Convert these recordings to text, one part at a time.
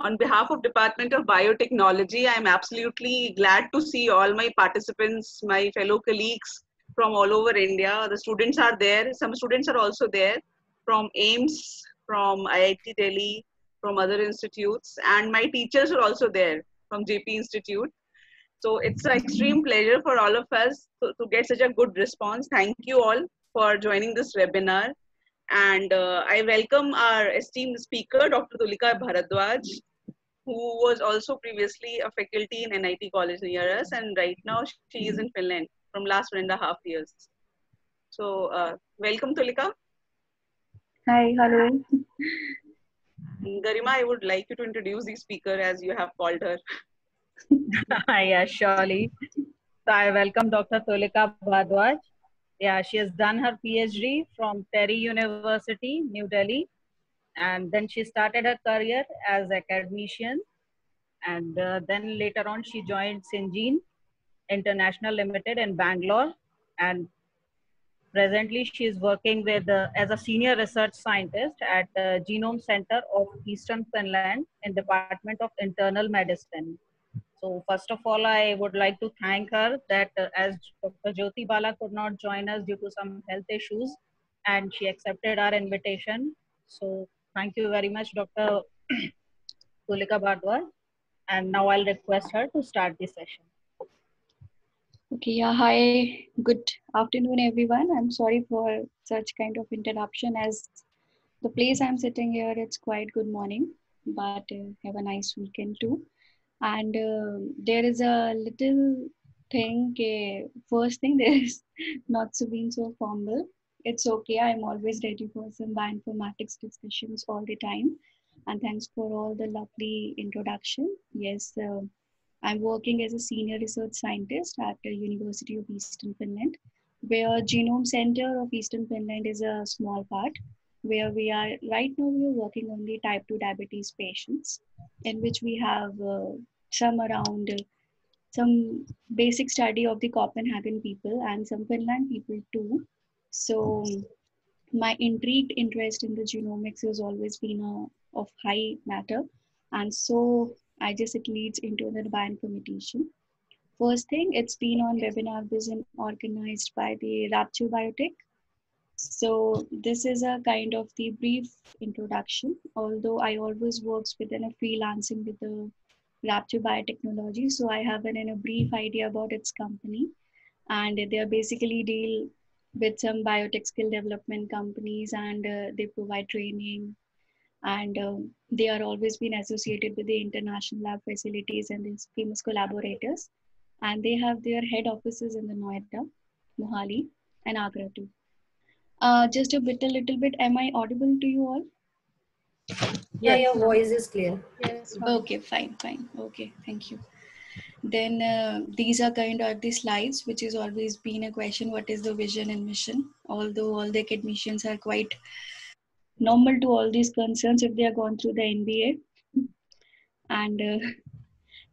On behalf of Department of Biotechnology, I am absolutely glad to see all my participants, my fellow colleagues from all over India. The students are there. Some students are also there from AIMS, from IIT Delhi, from other institutes, and my teachers are also there from JP Institute. So it's an extreme pleasure for all of us to get such a good response. Thank you all for joining this webinar. And I welcome our esteemed speaker, Dr. Tulika Bharadwaj, who was also previously a faculty in NIT college near us, and right now she is in Finland from last 1.5 years. So welcome, Tulika. Hi, hello. Garima, I would like you to introduce the speaker as you have called her. Yeah, surely. So I welcome Dr. Tulika Bhardwaj. Yeah, she has done her PhD from Terry University, New Delhi. And then she started her career as academician. And then later on, she joined Syngene International Limited in Bangalore. And presently, she is working with as a senior research scientist at the Genome Center of Eastern Finland in Department of Internal Medicine. So first of all, I would like to thank her that as Dr. Jyoti Bala could not join us due to some health issues, and she accepted our invitation. So thank you very much, Dr. Tulika Bhardwaj. And now I'll request her to start the session. Okay, yeah, hi, good afternoon, everyone. I'm sorry for such kind of interruption as the place I'm sitting here, it's quite good morning, but have a nice weekend too. And there is a little thing, first thing, there is not so being so formal. It's okay, I'm always ready for some bioinformatics discussions all the time. And thanks for all the lovely introduction. Yes, I'm working as a senior research scientist at the University of Eastern Finland, where Genome Center of Eastern Finland is a small part, where we are right now we are working on the type 2 diabetes patients, in which we have some around some basic study of the Copenhagen people and some Finland people too. So my intrigued interest in the genomics has always been of high matter, and so I just it leads into the bioinformatics. First thing, it's been on webinar vision organized by the Rapture Biotech. So this is a kind of the brief introduction, although I always works within a freelancing with the Rapture Biotechnology. So I have a brief idea about its company, and they are basically deal with some biotech skill development companies, and they provide training, and they are always been associated with the international lab facilities and these famous collaborators, and they have their head offices in the Noida, Mohali, and Agra too. Just a little bit. Am I audible to you all? Yeah, your voice is clear. Yes. Okay, fine. Okay, thank you. Then these are kind of the slides, which has always been a question: what is the vision and mission? Although all the academicians are quite normal to all these concerns if they are gone through the MBA, and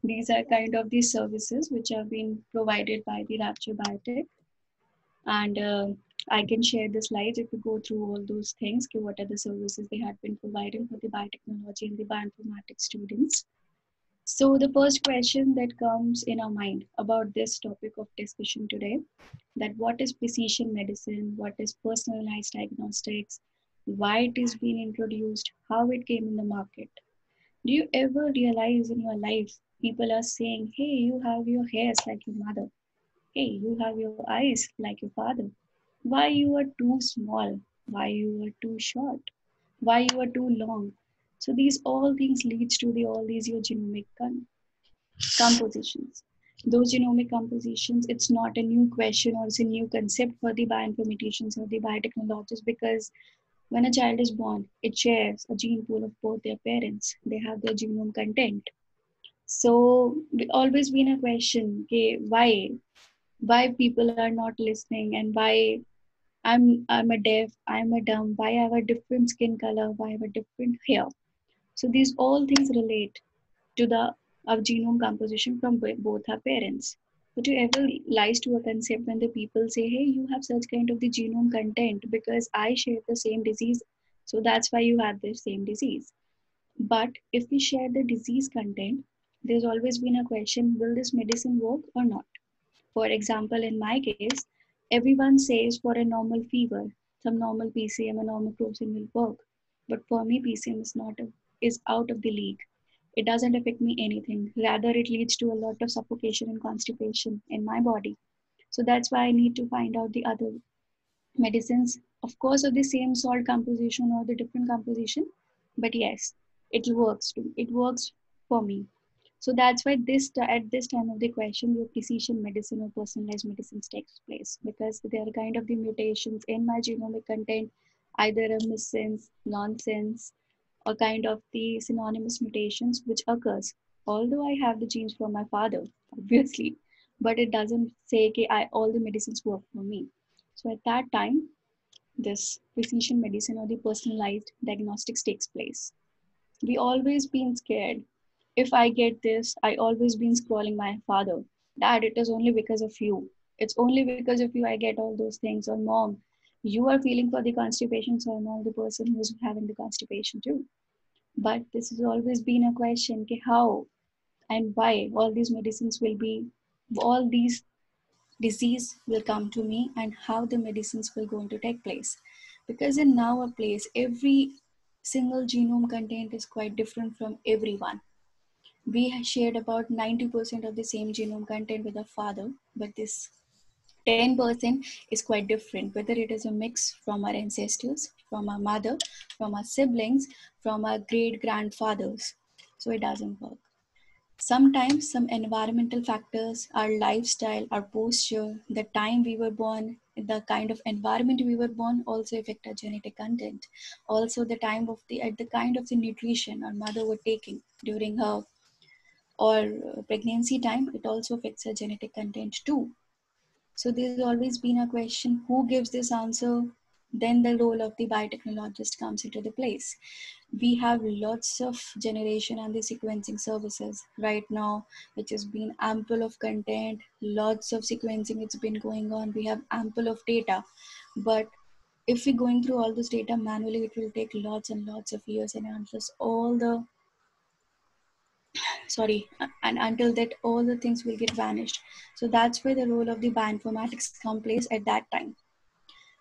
these are kind of these services which have been provided by the Rapture Biotech. And I can share the slides if you go through all those things, what are the services they had been providing for the biotechnology and the bioinformatics students. So the first question that comes in our mind about this topic of discussion today, that what is precision medicine, what is personalized diagnostics, why it is being introduced, how it came in the market. Do you ever realize in your life, people are saying, hey, you have your hairs like your mother. Hey, you have your eyes like your father. Why you are too small? Why you are too short? Why you are too long? So these all things leads to the all these your genomic compositions. Those genomic compositions, it's not a new question or it's a new concept for the bioinformaticians or the biotechnologists, because when a child is born, it shares a gene pool of both their parents. They have their genome content. So it always been a question, okay, why people are not listening, and why I'm a deaf, I'm a dumb, why I have a different skin color, why I have a different hair. So these all things relate to the of genome composition from both our parents. But you ever lies to a concept when the people say, hey, you have such kind of the genome content because I share the same disease, so that's why you have the same disease. But if we share the disease content, there's always been a question, will this medicine work or not? For example, in my case, everyone says for a normal fever, some normal PCM and normal crocin will work. But for me, PCM is out of the league. It doesn't affect me anything. Rather, it leads to a lot of suffocation and constipation in my body. So that's why I need to find out the other medicines, of course, of the same salt composition or the different composition. But yes, it works too. It works for me. So that's why at this time of the question, your precision medicine or personalized medicine takes place, because there are kind of the mutations in my genomic content, either a missense, nonsense, or kind of the synonymous mutations which occurs. Although I have the genes from my father, obviously, but it doesn't say that all the medicines work for me. So at that time, this precision medicine or the personalized diagnostics takes place. We always been scared. If I get this, I always been scrolling my father. Dad, it is only because of you. It's only because of you I get all those things. Or mom, you are feeling for the constipation, so I'm all the person who's having the constipation too. But this has always been a question, okay, how and why all these disease will come to me, and how the medicines will going to take place. Because in nowadays, every single genome content is quite different from everyone. We shared about 90% of the same genome content with our father, but this 10% is quite different, whether it is a mix from our ancestors, from our mother, from our siblings, from our great grandfathers. So it doesn't work. Sometimes some environmental factors, our lifestyle, our posture, the time we were born, the kind of environment we were born also affect our genetic content. Also the time of the kind of the nutrition our mother were taking during her or pregnancy time, it also affects her genetic content too. So there's always been a question, who gives this answer? Then the role of the biotechnologist comes into the place. We have lots of generation and the sequencing services right now, which has been ample of content, lots of sequencing, it's been going on. We have ample of data. But if we're going through all this data manually, it will take lots and lots of years and answers all the and until that all the things will get vanished. So that's where the role of the bioinformatics come place at that time.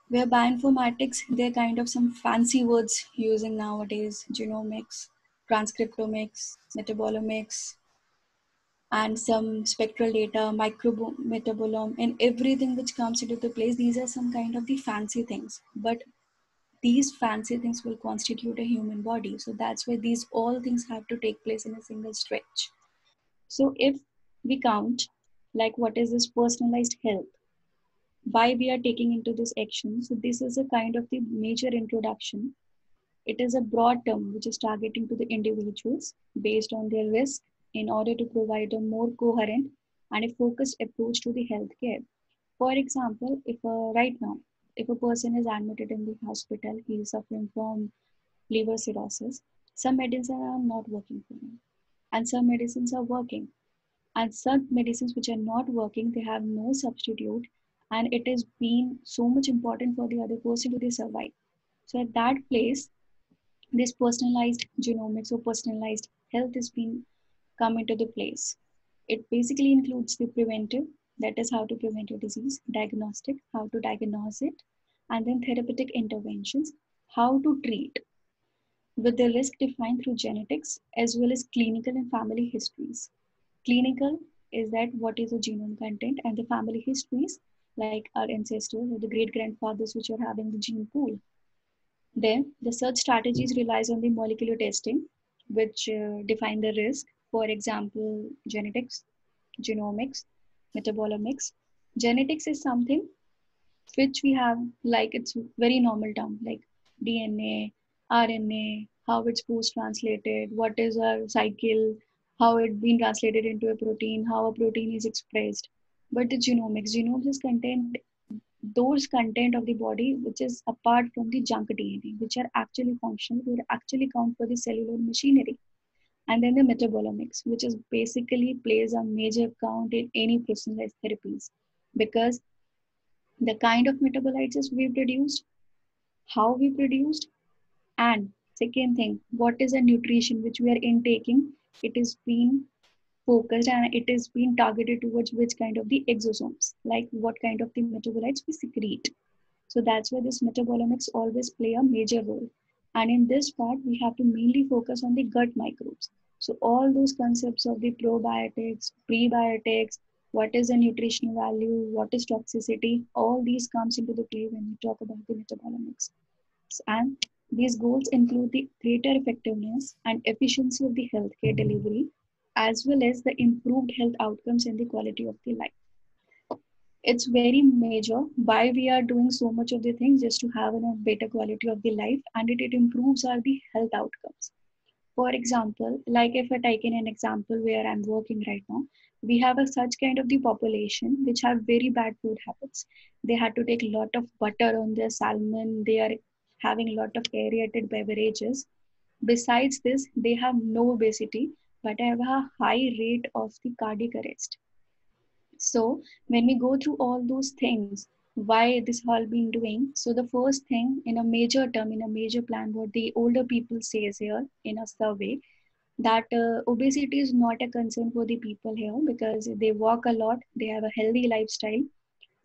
Where bioinformatics, they're kind of some fancy words using nowadays: genomics, transcriptomics, metabolomics, and some spectral data, micrometabolome, and everything which comes into the place. These are some kind of the fancy things, but these fancy things will constitute a human body. So that's why these all things have to take place in a single stretch. So if we count, like, what is this personalized health, why we are taking into this action. So this is a kind of the major introduction. It is a broad term which is targeting to the individuals based on their risk in order to provide a more coherent and a focused approach to the healthcare. For example, if right now, if a person is admitted in the hospital, he is suffering from liver cirrhosis, some medicines are not working for him, and some medicines are working. And some medicines which are not working, they have no substitute, and it has been so much important for the other person to survive. So at that place, this personalized genomics or personalized health has been come into the place. It basically includes the preventive, that is how to prevent a disease, diagnostic, how to diagnose it, and then therapeutic interventions, how to treat, with the risk defined through genetics as well as clinical and family histories. Clinical is that what is the genome content, and the family histories, like our ancestors or the great grandfathers which are having the gene pool. Then the search strategies relies on the molecular testing, which define the risk. For example, genetics, genomics, metabolomics. Genetics is something which we have, like, it's very normal term, like DNA, RNA, how it's post translated, what is our cycle, how it been translated into a protein, how a protein is expressed. But the genomes is content, those content of the body which is apart from the junk DNA, which are actually functional, will actually count for the cellular machinery. And then the metabolomics, which is basically plays a major count in any personalized therapies, because the kind of metabolites we produced, how we produced, and Second thing, what is the nutrition which we are intaking? It is being focused and it is being targeted towards which kind of the exosomes, like what kind of the metabolites we secrete. So that's why this metabolomics always play a major role. And in this part, we have to mainly focus on the gut microbes. So all those concepts of the probiotics, prebiotics, what is the nutritional value, what is toxicity, all these comes into the play when we talk about the metabolomics. And these goals include the greater effectiveness and efficiency of the healthcare delivery, as well as the improved health outcomes and the quality of the life. It's very major why we are doing so much of the things just to have a better quality of the life, and it improves our the health outcomes. For example, like if I take in an example where I'm working right now, we have a such kind of the population which have very bad food habits. They had to take a lot of butter on their salmon. They are having a lot of aerated beverages. Besides this, they have no obesity, but have a high rate of the cardiac arrest. So when we go through all those things, why this all been doing? So the first thing in a major term, in a major plan, what the older people says here in a survey, that obesity is not a concern for the people here because they walk a lot, they have a healthy lifestyle,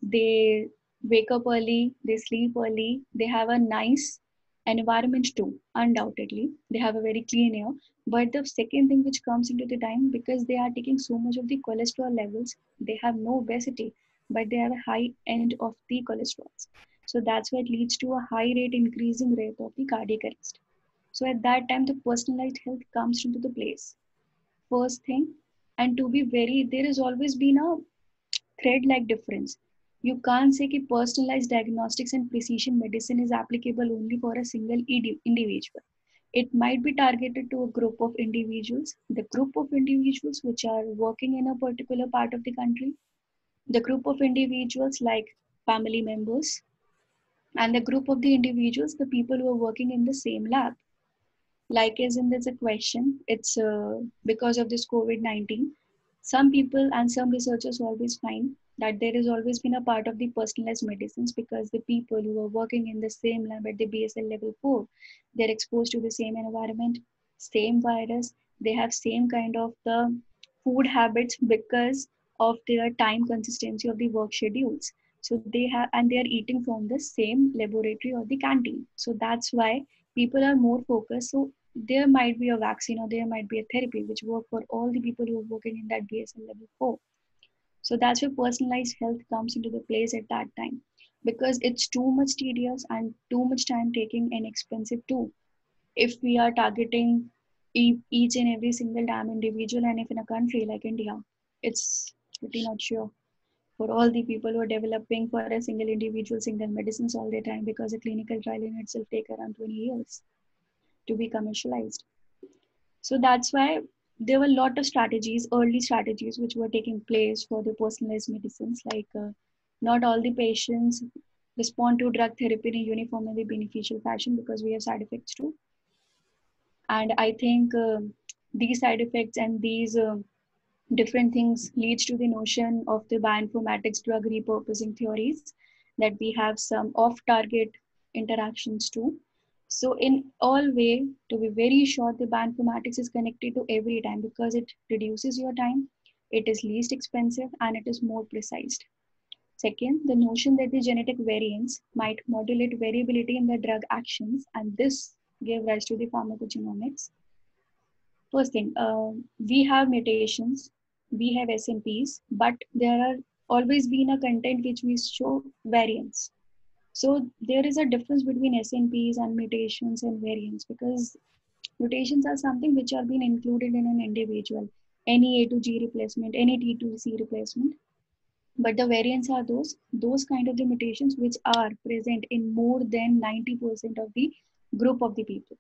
they wake up early, they sleep early, they have a nice environment too, undoubtedly. They have a very clean air. But the second thing which comes into the time, because they are taking so much of the cholesterol levels, they have no obesity, but they have a high end of the cholesterol. So that's why it leads to a high rate increasing rate of the cardiac arrest. So at that time, the personalized health comes into the place. First thing, and to be very, there has always been a thread like difference. You can't say that personalized diagnostics and precision medicine is applicable only for a single individual. It might be targeted to a group of individuals, the group of individuals which are working in a particular part of the country, the group of individuals like family members, and the group of the individuals, the people who are working in the same lab. Like as in there's a question, it's because of this COVID-19, some people and some researchers always find that there has always been a part of the personalized medicines because the people who are working in the same lab at the BSL level 4, they're exposed to the same environment, same virus, they have same kind of the food habits because of their time consistency of the work schedules. So they have, and they are eating from the same laboratory or the canteen. So that's why people are more focused. So there might be a vaccine or there might be a therapy which work for all the people who are working in that BSL level 4. So that's where personalized health comes into the place at that time because it's too much tedious and too much time taking and expensive too. If we are targeting each and every single damn individual, and if in a country like India, it's pretty not sure for all the people who are developing for a single individual single medicines all the time because a clinical trial in itself take around 20 years to be commercialized. So that's why there were a lot of strategies, early strategies, which were taking place for the personalized medicines. Like not all the patients respond to drug therapy in a uniformly beneficial fashion because we have side effects too. And I think these side effects and these different things leads to the notion of the bioinformatics drug repurposing theories that we have some off-target interactions too. So in all way, to be very short, the bioinformatics is connected to every time because it reduces your time, it is least expensive, and it is more precise. Second, the notion that the genetic variants might modulate variability in the drug actions, and this gave rise to the pharmacogenomics. First thing, we have mutations, we have SNPs, but there are always been a content which we show variants. So there is a difference between SNPs and mutations and variants because mutations are something which are being included in an individual, any A to G replacement, any T to C replacement. But the variants are those kind of the mutations which are present in more than 90% of the group of the people.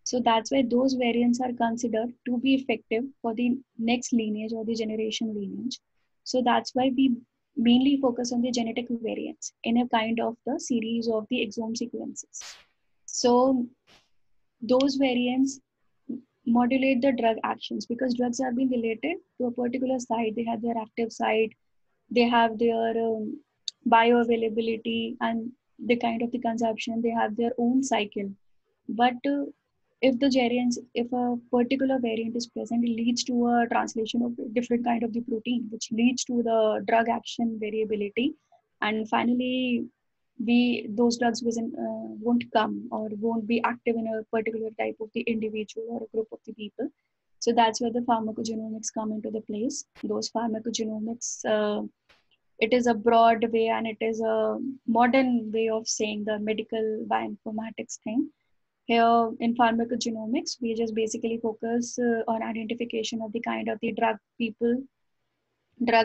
So that's why those variants are considered to be effective for the next lineage or the generation lineage. So that's why we mainly focus on the genetic variants in a kind of the series of the exome sequences. So those variants modulate the drug actions because drugs are being related to a particular site. They have their active site, they have their bioavailability and the kind of the consumption, they have their own cycle. But if if a particular variant is present, it leads to a translation of different kind of the protein, which leads to the drug action variability, and finally, those drugs won't come or won't be active in a particular type of the individual or a group of the people. So that's where the pharmacogenomics come into the place. Those pharmacogenomics, it is a broad way and it is a modern way of saying the medical bioinformatics thing. Here in pharmacogenomics, we just basically focus on identification of the kind of the drug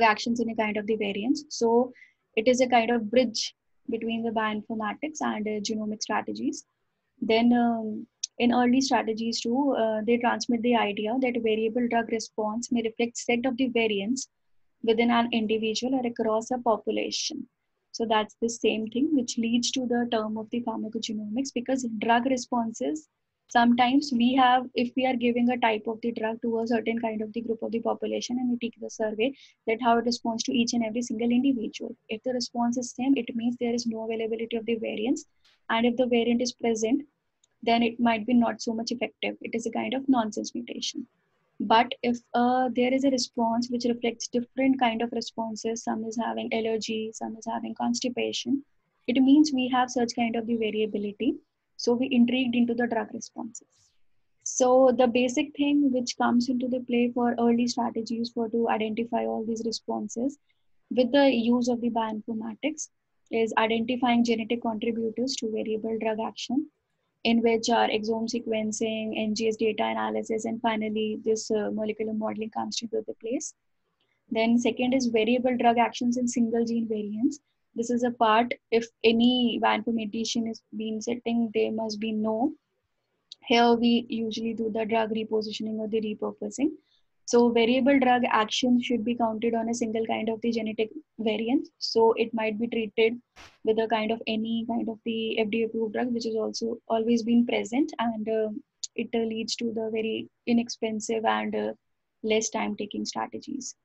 actions in a kind of the variants. So it is a kind of bridge between the bioinformatics and genomic strategies. Then in early strategies too, they transmit the idea that a variable drug response may reflect set of the variants within an individual or across a population. So that's the same thing which leads to the term of the pharmacogenomics, because drug responses, sometimes we have, if we are giving a type of the drug to a certain kind of the group of the population and we take the survey that how it responds to each and every single individual. If the response is same, it means there is no availability of the variants. And if the variant is present, then it might be not so much effective. It is a kind of nonsense mutation. But if there is a response which reflects different kind of responses, some is having allergy, some is having constipation, it means we have such kind of the variability. So we intrigued into the drug responses. So the basic thing which comes into the play for early strategies for to identify all these responses with the use of the bioinformatics is identifying genetic contributors to variable drug action, in which are exome sequencing, NGS data analysis, and finally this molecular modeling comes into the place. Then second is variable drug actions in single gene variants. This is a part, if any bioinformatician is been setting, they must be know. Here we usually do the drug repositioning or the repurposing. So variable drug action should be counted on a single kind of the genetic variant. So it might be treated with a kind of any kind of the FDA approved drug, which is also always been present, and it leads to the very inexpensive and less time taking strategies.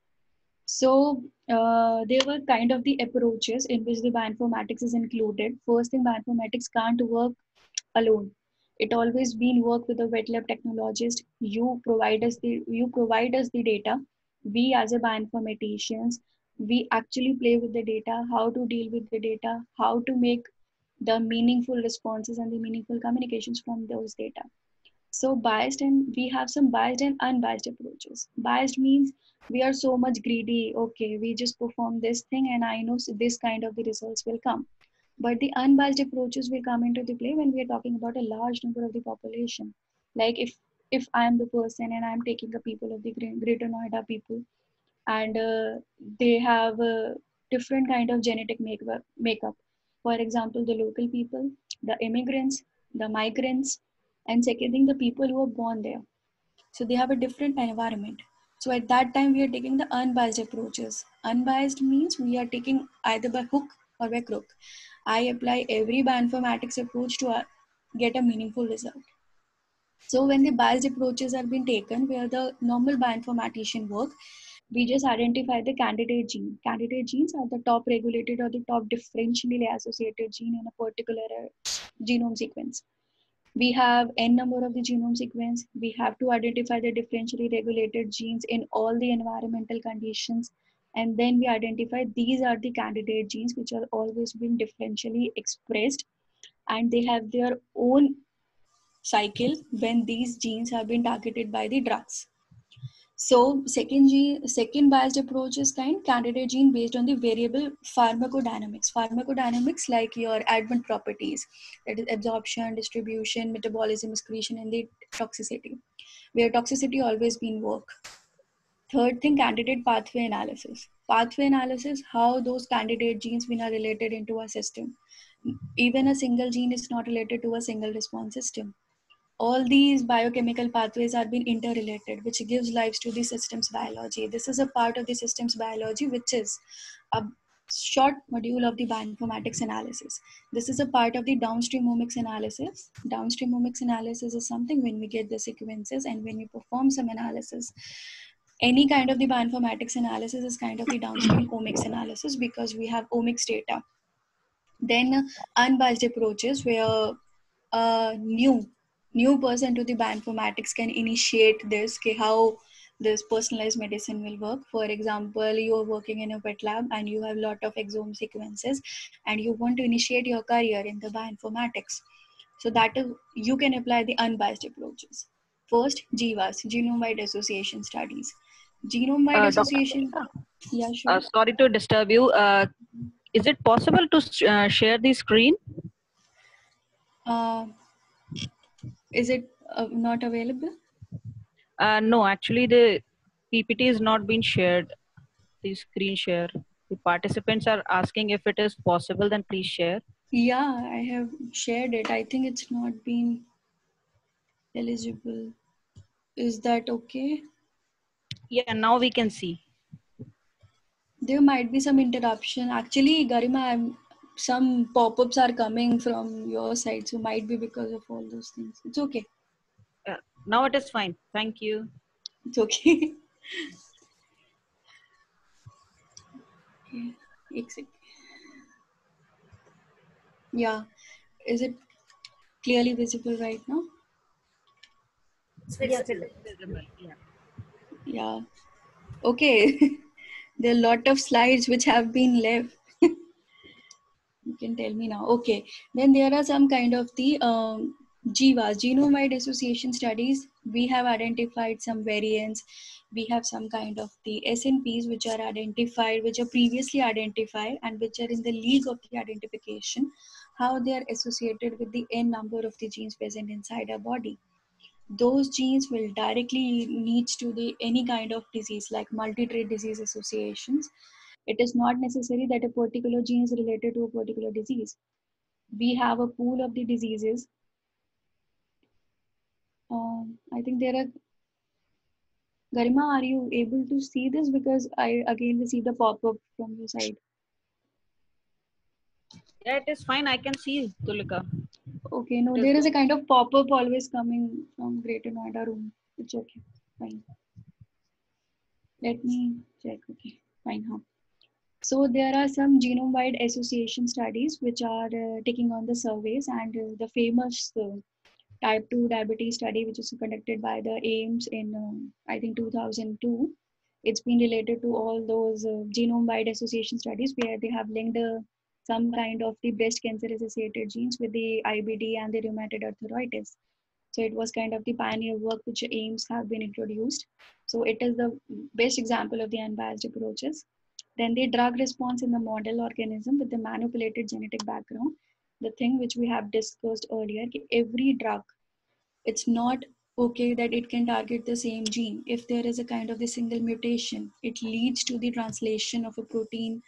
So there were kind of the approaches in which the bioinformatics is included. First thing, bioinformatics can't work alone. It always been work with a wet lab technologist. You provide us the data. We as a bioinformaticians, we actually play with the data, how to deal with the data, how to make the meaningful responses and the meaningful communications from those data. So biased, and we have some biased and unbiased approaches. Biased means we are so much greedy. Okay, we just perform this thing and I know this kind of the results will come. But the unbiased approaches will come into the play when we are talking about a large number of the population. Like if I am the person and I am taking the people of the Greater Noida people, and they have a different kind of genetic makeup. For example, the local people, the immigrants, the migrants, and second thing, the people who are born there. So they have a different environment. So at that time, we are taking the unbiased approaches. Unbiased means we are taking either by hook or by crook. I apply every bioinformatics approach to get a meaningful result. So when the biased approaches are being taken, where the normal bioinformatician work, we just identify the candidate gene. Candidate genes are the top regulated or the top differentially associated gene in a particular genome sequence. We have n number of the genome sequence. We have to identify the differentially regulated genes in all the environmental conditions. And then we identify these are the candidate genes which are always been differentially expressed, and they have their own cycle when these genes have been targeted by the drugs. So second biased approach is candidate gene based on the variable pharmacodynamics. Pharmacodynamics like your advent properties, that is absorption, distribution, metabolism, excretion, and the toxicity, where toxicity always been work. Third thing, candidate pathway analysis. Pathway analysis, how those candidate genes are related into a system. Even a single gene is not related to a single response system. All these biochemical pathways are being interrelated, which gives life to the systems biology. This is a part of the systems biology, which is a short module of the bioinformatics analysis. This is a part of the downstream omics analysis. Downstream omics analysis is something when we get the sequences and when we perform some analysis. Any kind of the bioinformatics analysis is kind of the downstream omics analysis because we have omics data. Then unbiased approaches where new new person to the bioinformatics can initiate this, how this personalized medicine will work. For example, you're working in a wet lab and you have a lot of exome sequences and you want to initiate your career in the bioinformatics. So that is, you can apply the unbiased approaches. First, GWAS, genome-wide association studies. Genome-wide association, yeah, sure. Sorry to disturb you. Is it possible to share the screen? Is it not available? No, actually the PPT is not being shared. The screen share. The participants are asking if it is possible, then please share. Yeah, I have shared it. I think it's not been eligible. Is that okay? Yeah, now we can see. There might be some interruption. Actually, Garima, some pop-ups are coming from your side, so might be because of all those things. It's okay. Now it is fine. Thank you. It's okay. Okay. Exit. Yeah. Is it clearly visible right now? Yes, it is visible. Yeah. Yeah. Okay. There are a lot of slides which have been left. You can tell me now. Okay. Then there are some kind of the GWAS, genome-wide association studies. We have identified some variants. We have some kind of the SNPs which are identified, which are previously identified and which are in the league of the identification, how they are associated with the n number of the genes present inside our body. Those genes will directly lead to the any kind of disease like multi-trait disease associations. It is not necessary that a particular gene is related to a particular disease. We have a pool of the diseases. I think there are, Garima, are you able to see this? Because I again received a pop-up from your side. Yeah, it is fine. I can see Tulika. Okay, no, there is a kind of pop-up always coming from Greater Noida room. It's okay, fine. Let me check. Okay, fine. Huh? So there are some genome-wide association studies which are taking on the surveys, and the famous type 2 diabetes study which is conducted by the AIMS in I think 2002. It's been related to all those genome-wide association studies where they have linked some kind of the breast cancer associated genes with the IBD and the rheumatoid arthritis. So it was kind of the pioneer work which AIMS have been introduced. So it is the best example of the unbiased approaches. Then the drug response in the model organism with the manipulated genetic background, the thing which we have discussed earlier, every drug, it's not okay that it can target the same gene. If there is a kind of the single mutation, it leads to the translation of a protein,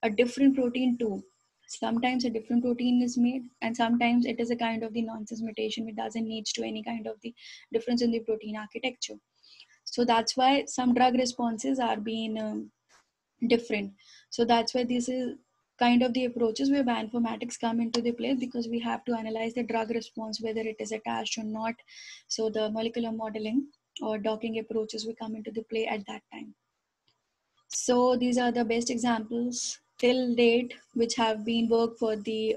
a different protein too. Sometimes a different protein is made, and sometimes it is a kind of the nonsense mutation which doesn't lead to any kind of the difference in the protein architecture. So that's why some drug responses are being different. So that's why this is kind of the approaches where bioinformatics come into the play, because we have to analyze the drug response, whether it is attached or not. So the molecular modeling or docking approaches will come into the play at that time. So these are the best examples till date which have been worked for the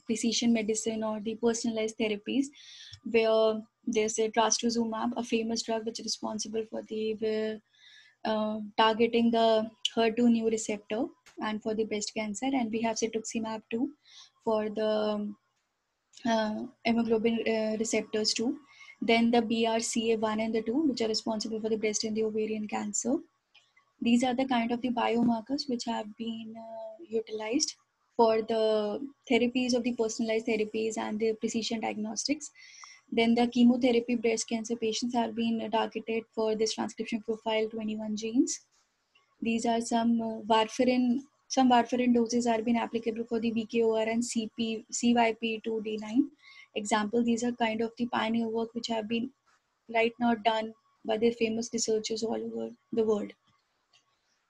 precision medicine or the personalized therapies, where there's a trastuzumab, a famous drug which is responsible for the targeting the HER2 new receptor and for the breast cancer, and we have cetuximab too for the hemoglobin receptors too. Then the BRCA1 and the 2, which are responsible for the breast and the ovarian cancer. These are the kind of the biomarkers which have been utilized for the therapies of the personalized therapies and the precision diagnostics. Then the chemotherapy breast cancer patients have been targeted for this transcription profile 21 genes. These are some warfarin. Some warfarin doses are been applicable for the VKOR and CYP2D9. Example, these are kind of the pioneer work which have been right now done by the famous researchers all over the world.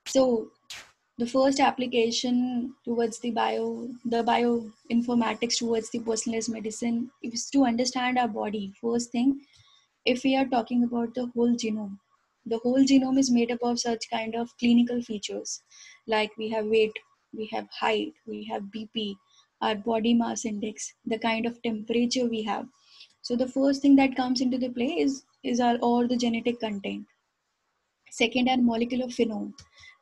So the first application towards the bioinformatics towards the personalized medicine is to understand our body. First thing, if we are talking about the whole genome is made up of such kind of clinical features, like we have weight, we have height, we have BP, our body mass index, the kind of temperature we have. So the first thing that comes into the play is all the genetic content. Second are molecular phenome.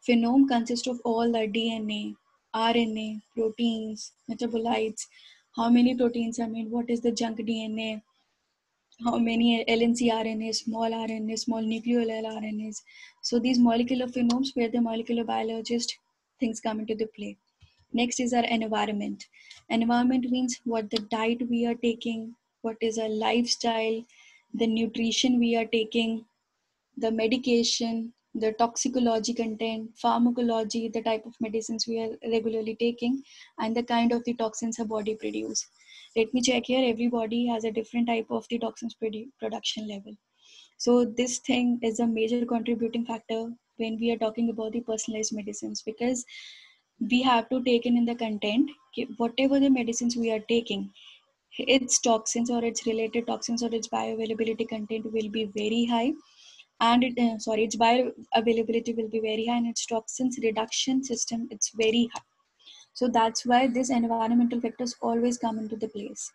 Phenome consists of all the DNA, RNA, proteins, metabolites, how many proteins are made, what is the junk DNA, how many LNC RNA, small nucleolar RNAs. So these molecular phenomes where the molecular biologist things come into the play. Next is our environment. Environment means what the diet we are taking, what is our lifestyle, the nutrition we are taking, the medication, the toxicology content, pharmacology, the type of medicines we are regularly taking, and the kind of the toxins our body produce. Let me check here. Every body has a different type of the toxins production level. So this thing is a major contributing factor when we are talking about the personalized medicines, because we have to take in the content, whatever the medicines we are taking, its toxins or its related toxins or its bioavailability content will be very high, and its bioavailability will be very high, and its toxins reduction system it's very high. So that's why these environmental factors always come into the place.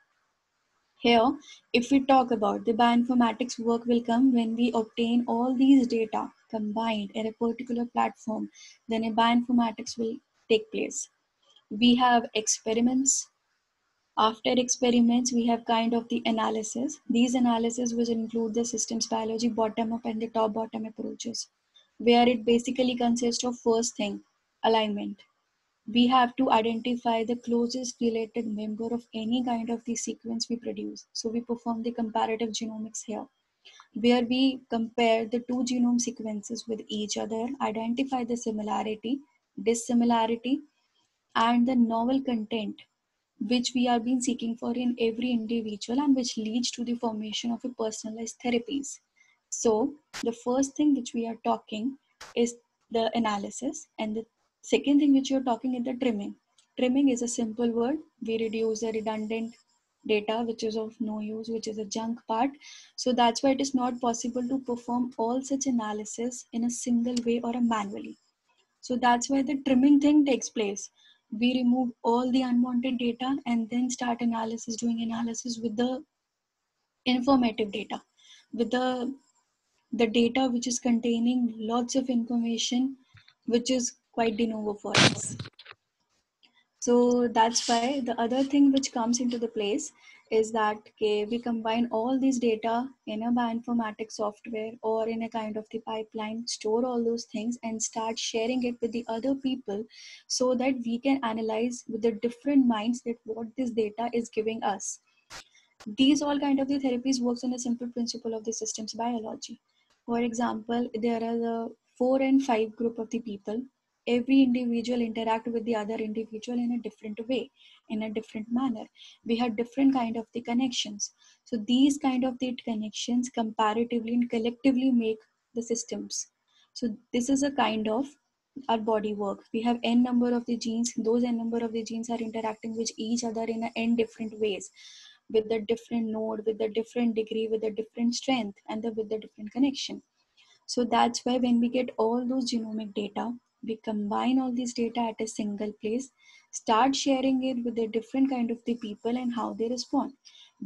Here, if we talk about the bioinformatics work will come when we obtain all these data combined in a particular platform, then a bioinformatics will take place. We have experiments. After experiments, we have kind of the analysis. These analysis will include the systems biology bottom up and the top bottom approaches, where it basically consists of first thing, alignment. We have to identify the closest related member of any kind of the sequence we produce. So we perform the comparative genomics here, where we compare the two genome sequences with each other, identify the similarity, dissimilarity, and the novel content which we have been seeking for in every individual, and which leads to the formation of a personalized therapies. So the first thing which we are talking is the analysis, and the second thing which you're talking is the trimming. Trimming is a simple word. We reduce the redundant data which is of no use, which is a junk part. So that's why it is not possible to perform all such analysis in a single way or a manually. So that's why the trimming thing takes place. We remove all the unwanted data and then start analysis, doing analysis with the informative data, with the data which is containing lots of information, which is quite de novo for us. So that's why the other thing which comes into the place is that we combine all these data in a bioinformatics software or in a kind of the pipeline, store all those things and start sharing it with the other people, so that we can analyze with the different minds that what this data is giving us. These all kind of the therapies works on a simple principle of the systems biology. For example, there are the 4 and 5 group of the people. Every individual interact with the other individual in a different way, in a different manner. We have different kind of the connections. So these kind of the connections comparatively and collectively make the systems. So this is a kind of our body work. We have n number of the genes. Those n number of the genes are interacting with each other in a n different ways, with a different node, with a different degree, with a different strength, and with a different connection. So that's why when we get all those genomic data, we combine all these data at a single place, start sharing it with the different kind of the people and how they respond.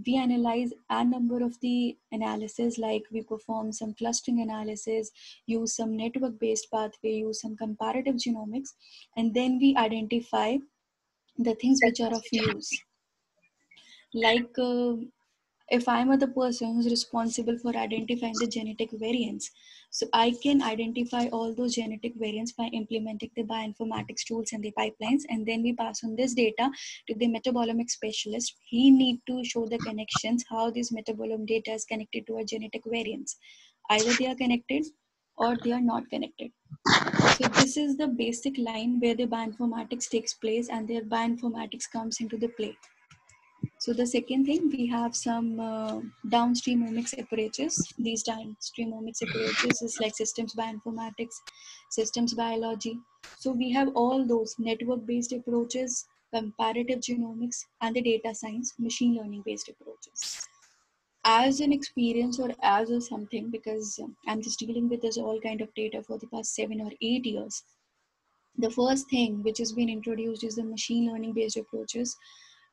We analyze a number of the analysis, like we perform some clustering analysis, use some network based pathway, use some comparative genomics, and then we identify the things which are of use. Like if I'm the person who's responsible for identifying the genetic variants, so I can identify all those genetic variants by implementing the bioinformatics tools and the pipelines, and then we pass on this data to the metabolomic specialist. He need to show the connections, how this metabolome data is connected to our genetic variants. Either they are connected or they are not connected. So this is the basic line where the bioinformatics takes place and their bioinformatics comes into the play. So the second thing, we have some downstream omics approaches. These downstream omics approaches is like systems bioinformatics, systems biology. So we have all those network-based approaches, comparative genomics, and the data science, machine learning-based approaches. As an experience or as a something, because I'm just dealing with this all kind of data for the past 7 or 8 years. The first thing which has been introduced is the machine learning-based approaches,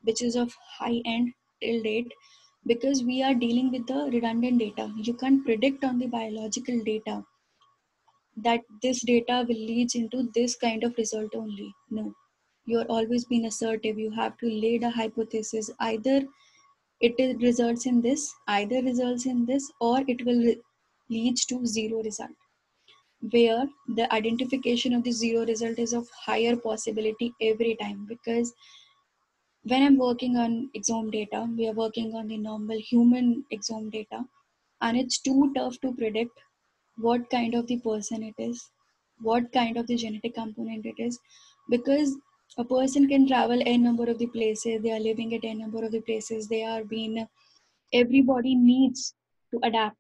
which is of high end till date. because we are dealing with the redundant data. You can't predict on the biological data that this data will lead into this kind of result only. No, you're always being assertive. You have to lay a hypothesis. Either results in this, either results in this, or it will leads to zero result, where the identification of the zero result is of higher possibility every time. Because when I'm working on exome data, we are working on the normal human exome data, and it's too tough to predict what kind of the person it is, what kind of the genetic component it is, because a person can travel n number of the places, they are living at n number of the places, they are being, everybody needs to adapt.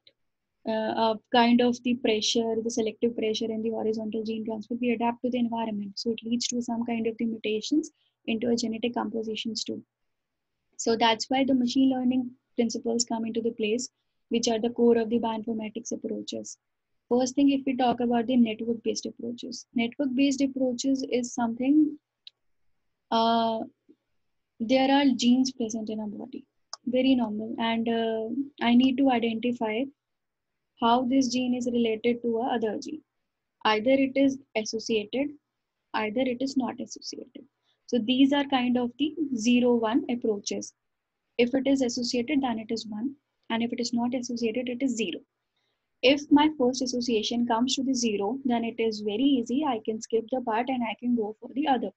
Kind of the pressure, the selective pressure and the horizontal gene transfer, we adapt to the environment. So it leads to some kind of the mutations into a genetic compositions too. So that's why the machine learning principles come into the place, which are the core of the bioinformatics approaches. First thing, if we talk about the network-based approaches, network-based approaches is something, there are genes present in our body, very normal, and I need to identify how this gene is related to a other gene. Either it is associated, either it is not associated. So these are kind of the 0-1 approaches. If it is associated, then it is 1, and if it is not associated, it is 0. If my first association comes to the 0, then it is very easy. I can skip the part and I can go for the other part.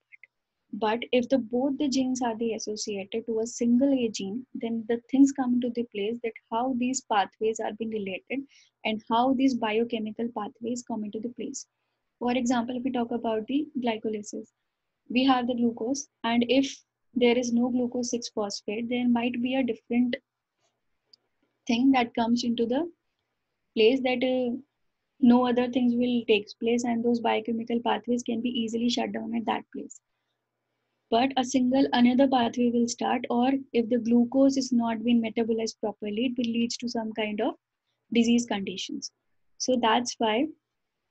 But if both the genes are associated to a single A gene, then the things come into the place that how these pathways are being related and how these biochemical pathways come into the place. For example, if we talk about the glycolysis, we have the glucose, and if there is no glucose 6-phosphate, there might be a different thing that comes into the place that no other things will take place, and those biochemical pathways can be easily shut down at that place. But a single another pathway will start, or if the glucose is not being metabolized properly, it will lead to some kind of disease conditions. So that's why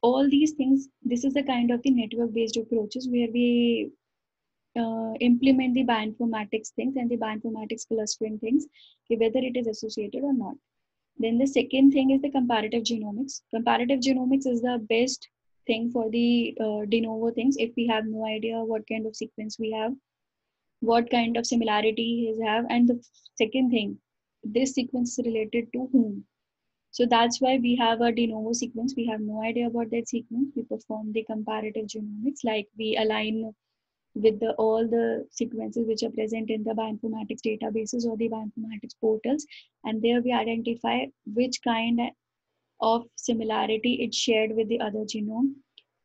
all these things, this is the kind of the network based approaches where we implement the bioinformatics things and the bioinformatics clustering things, whether it is associated or not. Then the second thing is the comparative genomics. Comparative genomics is the best thing for the de novo things. If we have no idea what kind of sequence we have, what kind of similarity is have, and the second thing, this sequence is related to whom. So that's why we have a de novo sequence. We have no idea about that sequence. We perform the comparative genomics, like we align with all the sequences which are present in the bioinformatics databases or the bioinformatics portals, and there we identify which kind of similarity it shared with the other genome,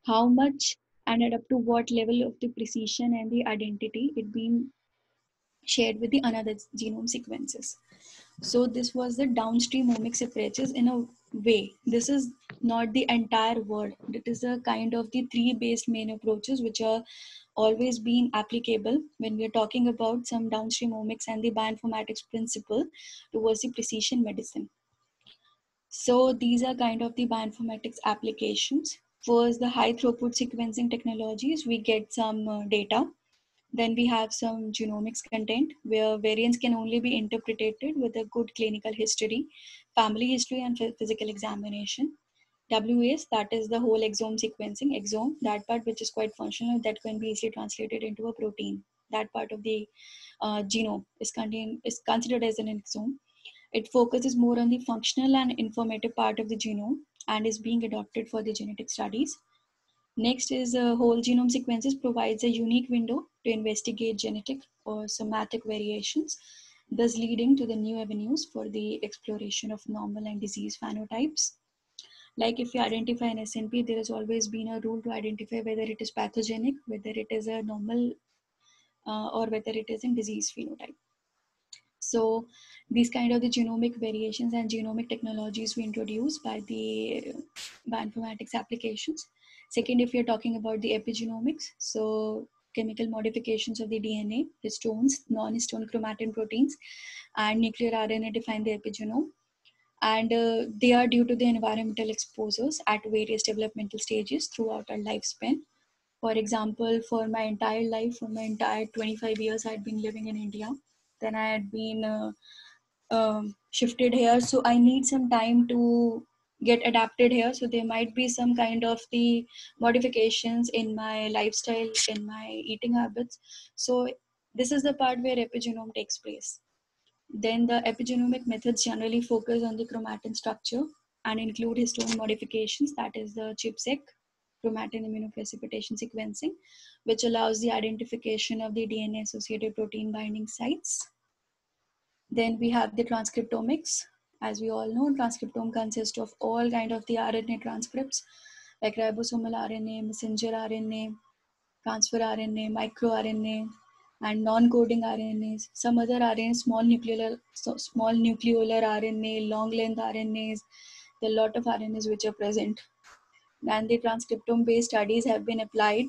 how much and at up to what level of the precision and the identity it being shared with the another genome sequences. So this was the downstream omics approaches in a way. This is not the entire word. It is a kind of the 3 based main approaches which are always been applicable when we are talking about some downstream omics and the bioinformatics principle towards the precision medicine. So these are kind of the bioinformatics applications. First, the high throughput sequencing technologies, we get some data. Then we have some genomics content where variants can only be interpreted with a good clinical history, family history, and physical examination. WAS, that is the whole exome sequencing, exome, that part which is quite functional, that can be easily translated into a protein. That part of the genome is considered as an exome. It focuses more on the functional and informative part of the genome and is being adopted for the genetic studies. Next is whole genome sequences provides a unique window to investigate genetic or somatic variations, thus leading to the new avenues for the exploration of normal and disease phenotypes. Like if you identify an SNP, there has always been a rule to identify whether it is pathogenic, whether it is a normal, or whether it is in disease phenotype. So these kind of the genomic variations and genomic technologies we introduce by the bioinformatics applications. Second, if you're talking about the epigenomics, so chemical modifications of the DNA, histones, non-histone chromatin proteins, and nuclear RNA define the epigenome. And they are due to the environmental exposures at various developmental stages throughout our lifespan. For example, for my entire life, for my entire 25 years, I had been living in India. Then I had been shifted here, so I need some time to get adapted here. So there might be some kind of the modifications in my lifestyle, in my eating habits. So this is the part where epigenome takes place. Then the epigenomic methods generally focus on the chromatin structure and include histone modifications, that is the ChIP-seq, chromatin immunoprecipitation sequencing, which allows the identification of the DNA associated protein binding sites. Then we have the transcriptomics. As we all know, transcriptome consists of all kind of the RNA transcripts like ribosomal RNA, messenger RNA, transfer RNA, microRNA, and non-coding RNAs. Some other RNAs, small nucleolar RNA, long length RNAs. There are a lot of RNAs which are present. And the transcriptome-based studies have been applied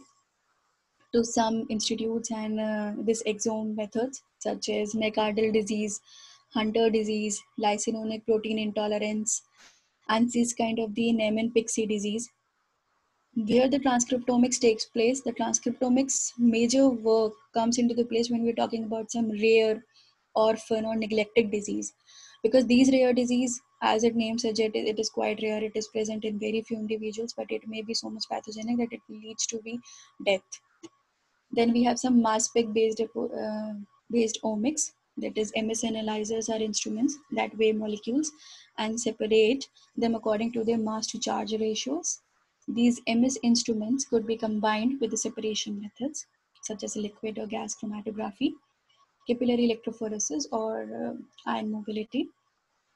to some institutes and this exome methods such as McArdle disease, Hunter disease, lysinonic protein intolerance, and this kind of the Niemann-Pick disease. Where the transcriptomics takes place, the transcriptomics major work comes into the place when we're talking about some rare, orphan, or neglected disease. Because these rare disease, as its name suggests, it is quite rare. It is present in very few individuals, but it may be so much pathogenic that it leads to be death. Then we have some mass spec based omics, that is MS analyzers are instruments that weigh molecules and separate them according to their mass to charge ratios. These MS instruments could be combined with the separation methods such as liquid or gas chromatography, capillary electrophoresis, or ion mobility.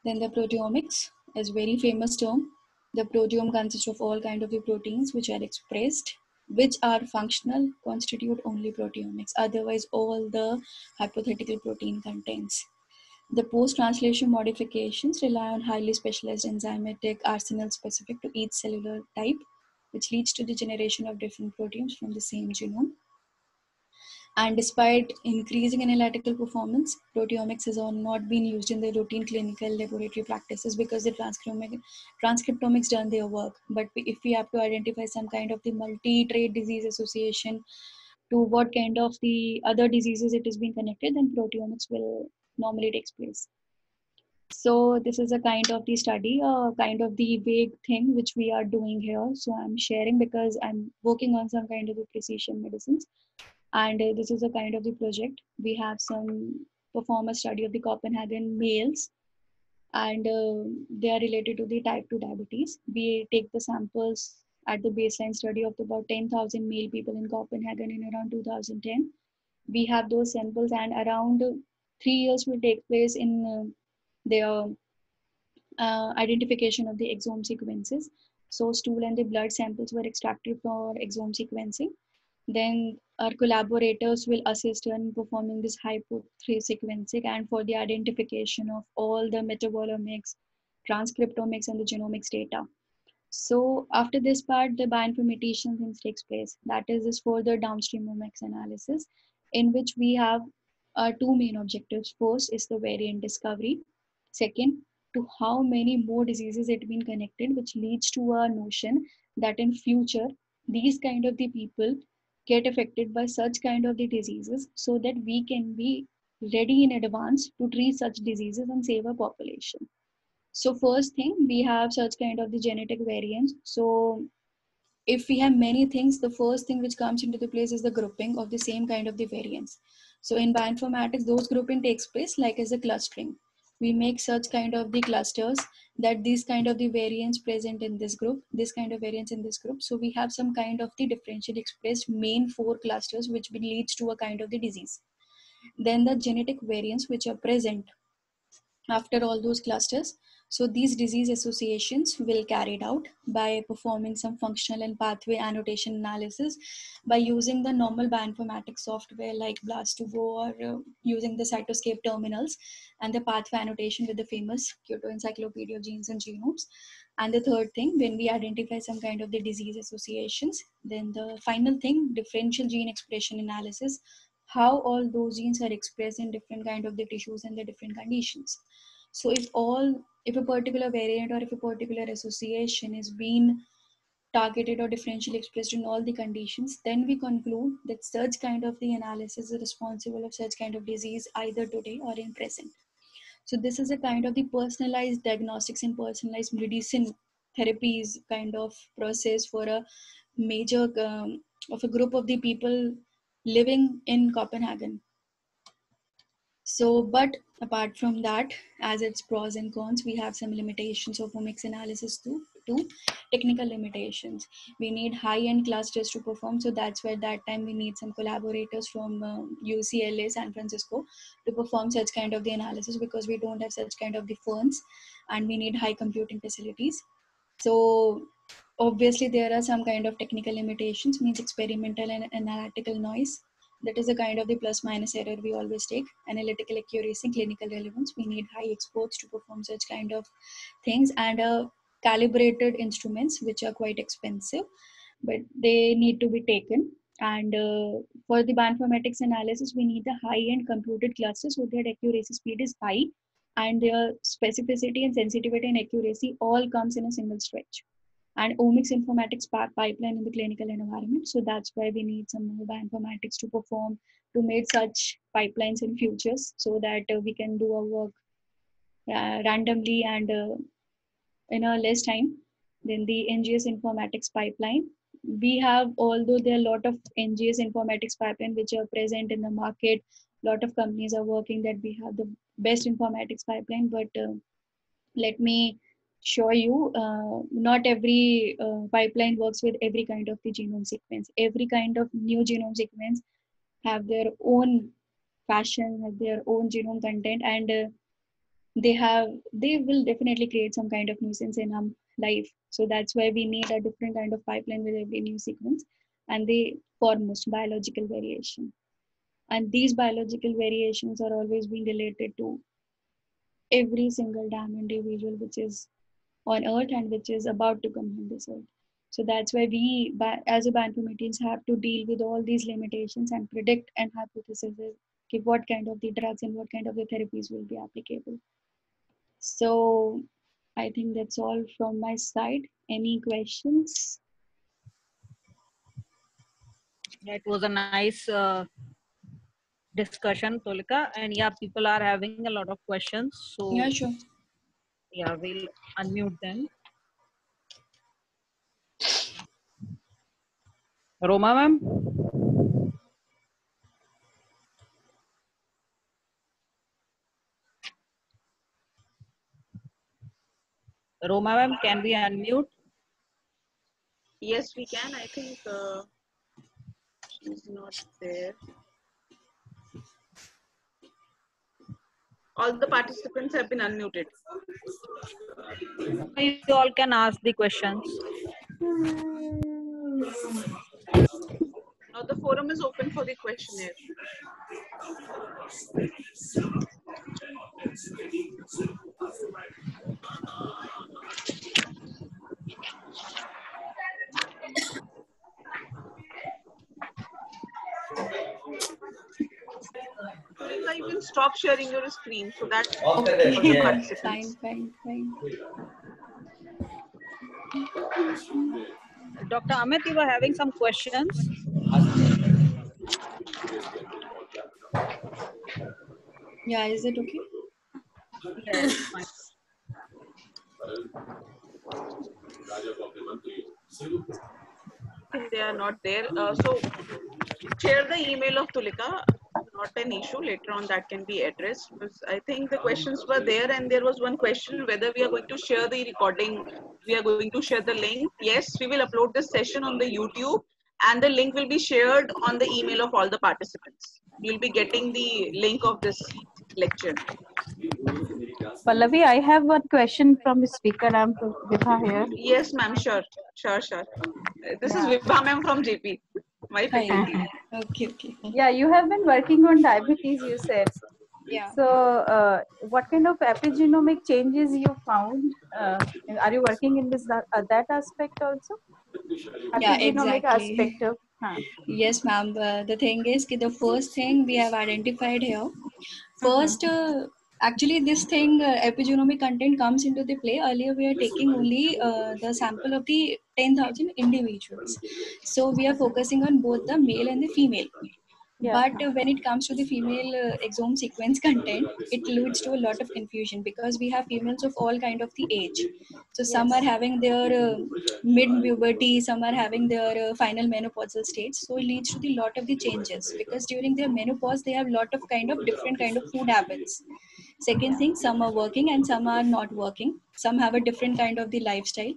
Then the proteomics is a very famous term. The proteome consists of all kinds of the proteins which are expressed, which are functional, constitute only proteomics. Otherwise, all the hypothetical protein contents. The post-translation modifications rely on highly specialized enzymatic arsenal specific to each cellular type, which leads to the generation of different proteins from the same genome. And despite increasing analytical performance, proteomics has not been used in the routine clinical laboratory practices because the transcriptomics done their work. But if we have to identify some kind of the multi-trait disease association to what kind of the other diseases it is being connected, then proteomics will normally takes place. So this is a kind of the study, kind of the vague thing which we are doing here. So I'm sharing because I'm working on some kind of the precision medicines. And this is a kind of the project. We have some perform a study of the Copenhagen males, and they are related to the type 2 diabetes. We take the samples at the baseline study of about 10,000 male people in Copenhagen in around 2010. We have those samples, and around 3 years will take place in their identification of the exome sequences. So stool and the blood samples were extracted for exome sequencing. Then our collaborators will assist in performing this hypo-3 sequencing and for the identification of all the metabolomics, transcriptomics, and the genomics data. So after this part, the bioinformatician things takes place. That is this further downstream omics analysis, in which we have two main objectives. First is the variant discovery. Second, to how many more diseases it been connected, which leads to a notion that in future, these kind of the people get affected by such kind of the diseases so that we can be ready in advance to treat such diseases and save a population. So first thing, we have such kind of the genetic variants. So if we have many things, the first thing which comes into the place is the grouping of the same kind of the variants. So in bioinformatics, those grouping takes place like as a clustering. We make such kind of the clusters that these kind of the variants present in this group, this kind of variants in this group. So we have some kind of the differentially expressed main 4 clusters, which leads to a kind of the disease. Then the genetic variants which are present after all those clusters. So these disease associations will carried out by performing some functional and pathway annotation analysis by using the normal bioinformatics software like BLAST2Go or using the cytoscape terminals and the pathway annotation with the famous Kyoto Encyclopedia of Genes and Genomes. And the third thing, when we identify some kind of the disease associations, then the final thing, differential gene expression analysis, how all those genes are expressed in different kind of the tissues and the different conditions. So if a particular variant or if a particular association is being targeted or differentially expressed in all the conditions, then we conclude that such kind of the analysis is responsible of such kind of disease either today or in present. So this is a kind of the personalized diagnostics and personalized medicine therapies kind of process for a major of a group of the people living in Copenhagen. So, but apart from that, as its pros and cons, we have some limitations of omics analysis too. Technical limitations. We need high-end clusters to perform, so that's where that time we need some collaborators from UCLA, San Francisco, to perform such kind of the analysis, because we don't have such kind of the funds, and we need high computing facilities. So obviously there are some kind of technical limitations, means experimental and analytical noise. That is a kind of the plus minus error we always take. Analytical accuracy, clinical relevance. We need high experts to perform such kind of things, and calibrated instruments, which are quite expensive, but they need to be taken. And for the bioinformatics analysis, we need the high-end computed clusters so that accuracy speed is high, and their specificity and sensitivity and accuracy all comes in a single stretch. And omics informatics pipeline in the clinical environment. So that's why we need some more bioinformatics to perform, to make such pipelines in futures, so that we can do our work randomly and in a less time. Then the NGS informatics pipeline. We have, although there are a lot of NGS informatics pipeline which are present in the market, lot of companies are working that we have the best informatics pipeline, but let me show you, not every pipeline works with every kind of the genome sequence. Every kind of new genome sequence have their own fashion, have their own genome content, and they will definitely create some kind of nuisance in our life. So that's why we need a different kind of pipeline with every new sequence, and the foremost biological variation. And these biological variations are always being related to every single damn individual which is on earth and which is about to come on this earth. So that's why we as a bioinformatics have to deal with all these limitations and predict and hypothesize what kind of the drugs and what kind of the therapies will be applicable. So I think that's all from my side. Any questions? That was a nice discussion, Tulika. And yeah, people are having a lot of questions. So Yeah, sure. yeah, we'll unmute them. Roma ma'am. Roma ma'am, can we unmute? Yes, we can. I think she's not there. All the participants have been unmuted. You all can ask the questions. Now the forum is open for the questionnaire. Tulika, you can stop sharing your screen so that Okay. participants. Fine. Dr. Amit, you were having some questions. Yeah, is it okay? Yes, fine. I think they are not there. So share the email of Tulika. Not an issue. Later on that can be addressed. Because I think the questions were there, and there was one question whether we are going to share the recording. We are going to share the link. Yes, we will upload this session on the YouTube, and the link will be shared on the email of all the participants. You'll be getting the link of this lecture. Pallavi, I have one question from the speaker. I'm Vibha here. Yes, ma'am. Sure. This is Vibha ma'am from JP. My faculty. Okay. Yeah, you have been working on diabetes, you said. Yeah. So, what kind of epigenomic changes you found? Are you working in this that aspect also? Yeah, Epigenomic exactly. aspect of. Yes, ma'am. The thing is, the first thing we have identified here, first, actually, this thing, epigenomic content comes into the play. Earlier, we are taking only the sample of the 10,000 individuals. So we are focusing on both the male and the female. But when it comes to the female exome sequence content, it leads to a lot of confusion because we have females of all kind of the age. So some are having their mid puberty, some are having their final menopausal stage. So it leads to the lot of the changes because during their menopause they have lot of kind of different kind of food habits. Second thing, some are working and some are not working. Some have a different kind of the lifestyle.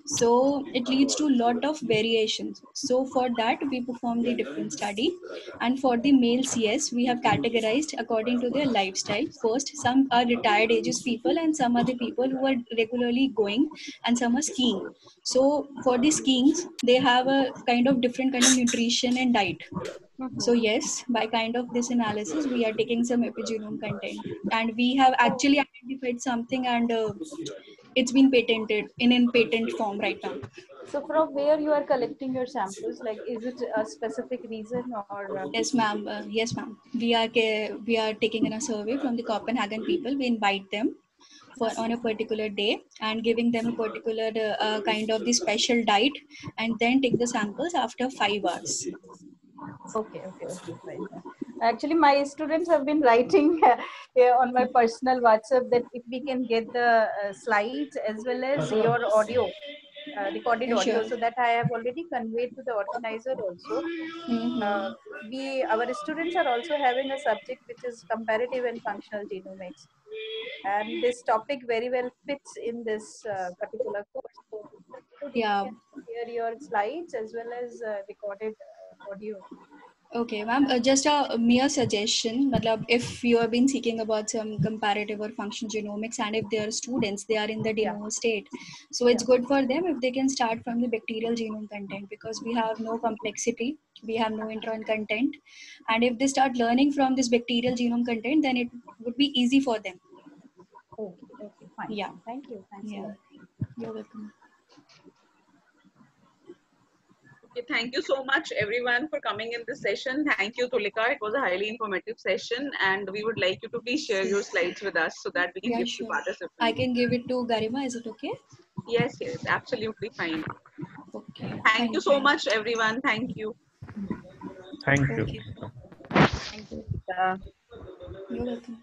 So it leads to a lot of variations. So for that we perform the different study. And for the males, yes, we have categorized according to their lifestyle. First, some are retired ages people and some are the people who are regularly going and some are skiing. So for the skiing, they have a kind of different kind of nutrition and diet. So yes, by kind of this analysis, we are taking some epigenome content, and we have actually identified something, and it's been patented in patent form right now. So from where you are collecting your samples? Like, is it a specific reason or? Yes, ma'am. Yes, ma'am. We are taking in a survey from the Copenhagen people. We invite them for on a particular day and giving them a particular kind of the special diet, and then take the samples after 5 hours. Okay, fine. Actually, my students have been writing on my personal WhatsApp that if we can get the slides as well as your audio, recorded audio, Sure. so that I have already conveyed to the organizer also. Our students are also having a subject which is comparative and functional genomics, and this topic very well fits in this particular course. So you can share your slides as well as recorded audio. Okay, ma'am. Just a mere suggestion. Matlab, if you have been seeking about some comparative or functional genomics, and if they are students, they are in the demo state. So it's good for them if they can start from the bacterial genome content because we have no complexity, we have no intron content, and if they start learning from this bacterial genome content, then it would be easy for them. Okay, fine. Yeah. Thank you. Thanks a lot. You're welcome. Okay, thank you so much everyone for coming in this session. Thank you, Tulika. It was a highly informative session, and we would like you to please share your slides with us so that we can give to participants. I can give it to Garima. Is it okay? Yes, absolutely fine. Okay. Thank you so much, everyone. Thank you. Thank you. Okay. Thank you. You're welcome.